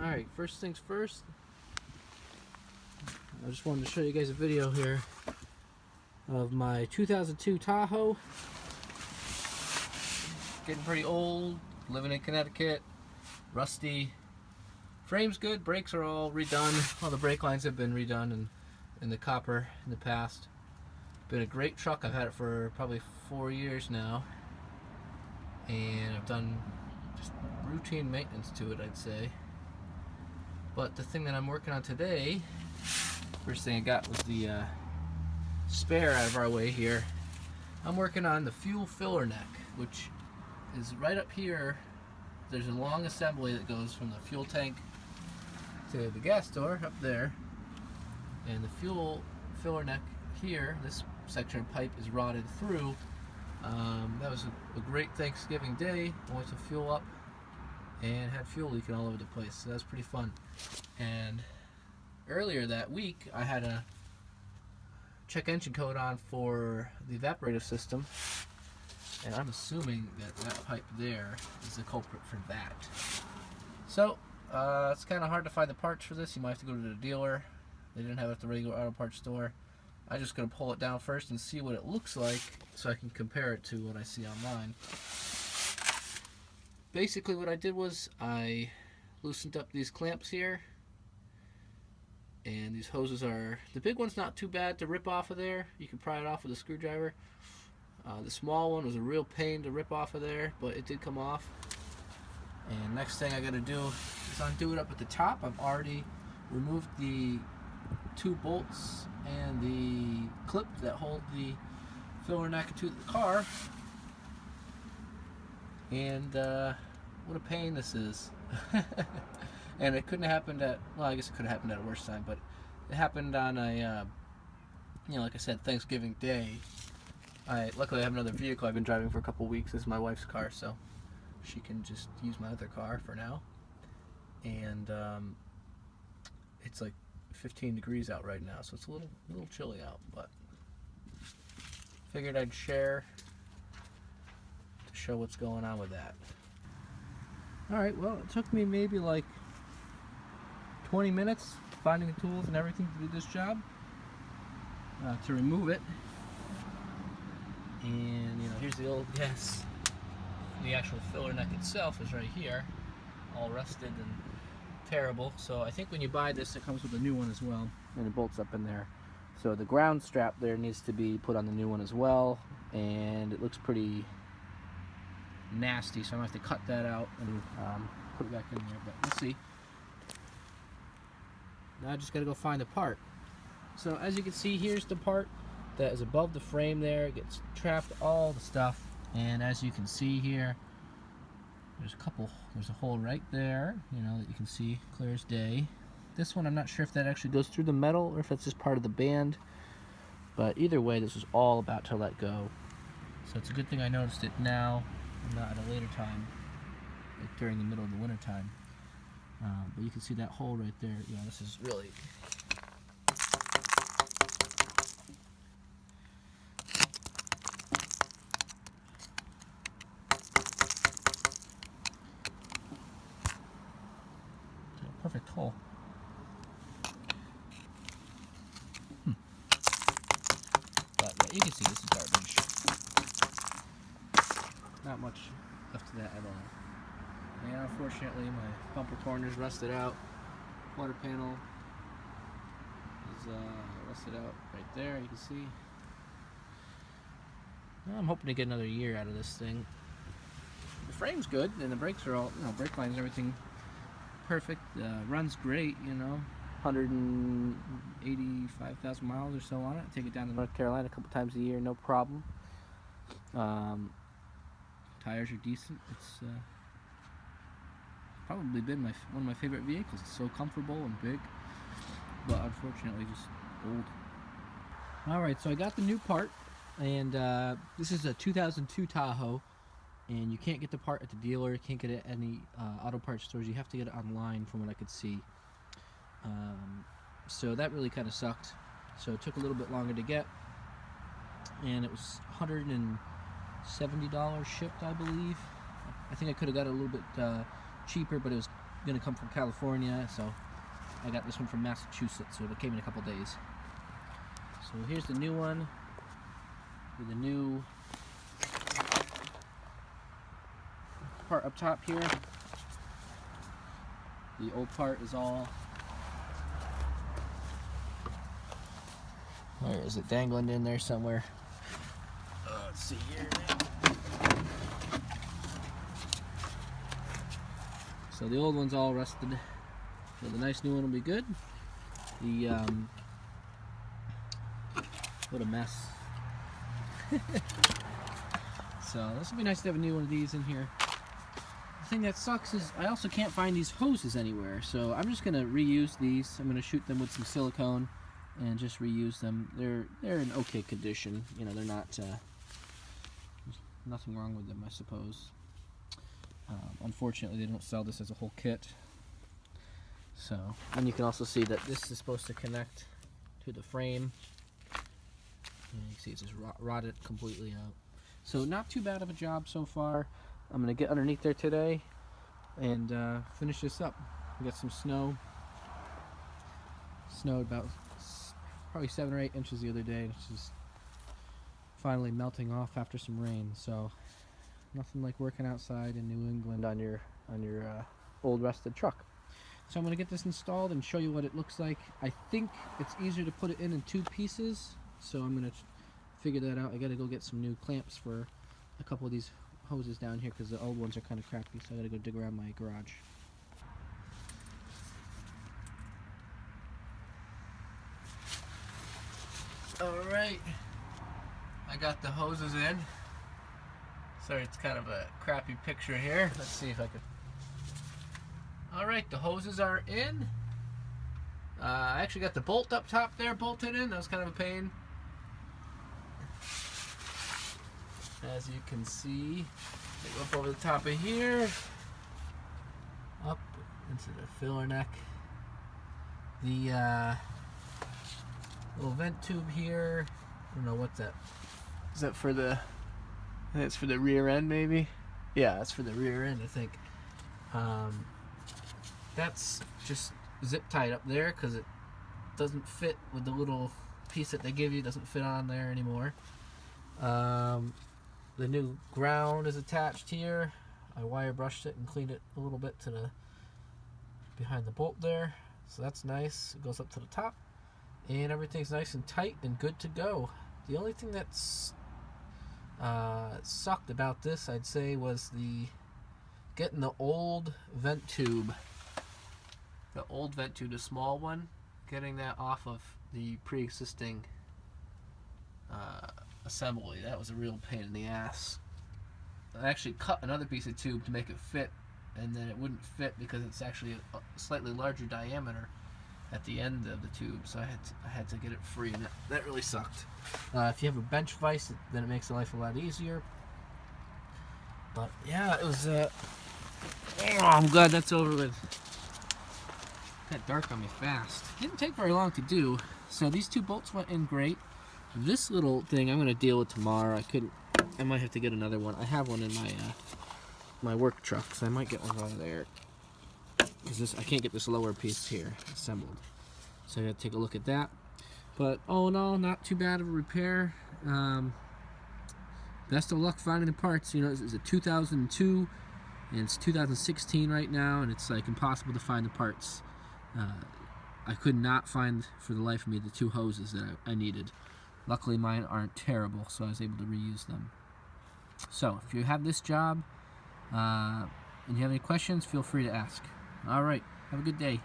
Alright, first things first, I just wanted to show you guys a video here of my 2002 Tahoe. Getting pretty old, living in Connecticut, rusty. Frame's good, brakes are all redone. All the brake lines have been redone and the copper in the past. Been a great truck. I've had it for probably 4 years now. And I've done just routine maintenance to it, I'd say. But the thing that I'm working on today, first thing I got was the spare out of our way here. I'm working on the fuel filler neck, which is right up here. There's a long assembly that goes from the fuel tank to the gas door up there. And the fuel filler neck here, this section of pipe is rotted through. That was a great Thanksgiving day. I went to fuel up and had fuel leaking all over the place, so that was pretty fun. And earlier that week I had a check engine code on for the evaporator system, and I'm assuming that that pipe there is the culprit for that. So it's kind of hard to find the parts for this. You might have to go to the dealer. They didn't have it at the regular auto parts store. I'm just going to pull it down first and see what it looks like so I can compare it to what I see online. Basically what I did was I loosened up these clamps here, and these hoses are, the big one's not too bad to rip off of there. You can pry it off with a screwdriver. The small one was a real pain to rip off of there, but it did come off. And next thing I got to do is undo it up at the top. I've already removed the 2 bolts and the clip that hold the filler neck to the car. And what a pain this is. And it couldn't have happened at, well, I guess it could have happened at a worse time, but it happened on a, like I said, Thanksgiving Day. Luckily I have another vehicle I've been driving for a couple weeks. This is my wife's car, so she can just use my other car for now. And it's like 15 degrees out right now, so it's a little chilly out, but figured I'd share to show what's going on with that. Alright, well, it took me maybe like 20 minutes finding the tools and everything to do this job, to remove it. And here's the old gas. The actual filler neck itself is right here, all rusted and terrible. So I think when you buy this, it comes with a new one as well, and it bolts up in there. So the ground strap there needs to be put on the new one as well, and it looks pretty nasty, so I'm gonna have to cut that out and put it back in there, but we'll see. Now I just gotta go find the part. So as you can see, here's the part that is above the frame there. It gets trapped all the stuff, and as you can see here, there's a hole right there, that you can see clear as day. This one, I'm not sure if that actually goes through the metal or if that's just part of the band, but either way, this is all about to let go. So it's a good thing I noticed it now and not at a later time, like during the middle of the winter time. But you can see that hole right there. This is really perfect hole. But yeah, you can see this is garbage. Not much left of that at all. And unfortunately, my bumper corners rusted out. Quarter panel is rusted out right there. You can see. Well, I'm hoping to get another year out of this thing. The frame's good, and the brakes are all, brake lines and everything perfect. Runs great, 185,000 miles or so on it. I take it down to North Carolina a couple times a year, no problem. Tires are decent. It's probably been one of my favorite vehicles. It's so comfortable and big, but unfortunately just old. Alright, so I got the new part, and this is a 2002 Tahoe. And you can't get the part at the dealer, you can't get it at any auto parts stores. You have to get it online from what I could see. So that really kind of sucked. So it took a little bit longer to get. And it was $170 shipped, I believe. I think I could have got it a little bit cheaper, but it was gonna come from California, so I got this one from Massachusetts, so it came in a couple days. So here's the new one with the new part up top here. The old part is all, where is it, dangling in there somewhere? Let's see here. So the old one's all rusted, so the nice new one will be good. The what a mess. So this will be nice to have a new one of these in here. The thing that sucks is I also can't find these hoses anywhere, so I'm just gonna reuse these. I'm gonna shoot them with some silicone and just reuse them. They're in okay condition. You know, they're not there's nothing wrong with them, I suppose. Unfortunately, they don't sell this as a whole kit. So, and you can also see that this is supposed to connect to the frame. And you can see it's just rotted completely out. So not too bad of a job so far. I'm going to get underneath there today and finish this up. We got some snow. Snowed about probably 7 or 8 inches the other day. It's just finally melting off after some rain. So nothing like working outside in New England on your old rusted truck. So I'm going to get this installed and show you what it looks like. I think it's easier to put it in 2 pieces, so I'm going to figure that out. I got to go get some new clamps for a couple of these hoses down here because the old ones are kind of crappy, so I got to go dig around my garage. Alright, I got the hoses in. Sorry, it's kind of a crappy picture here. Let's see if I can. Alright, the hoses are in. I actually got the bolt up top there bolted in. That was kind of a pain. As you can see, they go up over the top of here, up into the filler neck. The little vent tube here, I don't know what's that. Is that for the, I think it's for the rear end maybe? Yeah, it's for the rear end, I think. That's just zip tied up there because it doesn't fit with the little piece that they give you. It doesn't fit on there anymore. The new ground is attached here. I wire brushed it and cleaned it a little bit to the behind the bolt there, so that's nice. It goes up to the top and everything's nice and tight and good to go. The only thing that's sucked about this, I'd say, was getting the old vent tube. The old vent tube, the small one, getting that off of the pre-existing assembly. That was a real pain in the ass. I actually cut another piece of tube to make it fit, and then it wouldn't fit because it's actually a slightly larger diameter at the end of the tube, so I had to get it free, and that really sucked. If you have a bench vise, then it makes life a lot easier. But yeah, it was I'm glad that's over with. Got dark on me fast. Didn't take very long to do. So these 2 bolts went in great. This little thing I'm going to deal with tomorrow. I might have to get another one. I have one in my work truck, so I might get one over there. Because I can't get this lower piece here assembled. So I got to take a look at that. But all in all, not too bad of a repair. Best of luck finding the parts. You know, it's a 2002 and it's 2016 right now, and it's like impossible to find the parts. I could not find for the life of me the 2 hoses that I needed. Luckily mine aren't terrible, so I was able to reuse them. So if you have this job and you have any questions, feel free to ask. Alright, have a good day.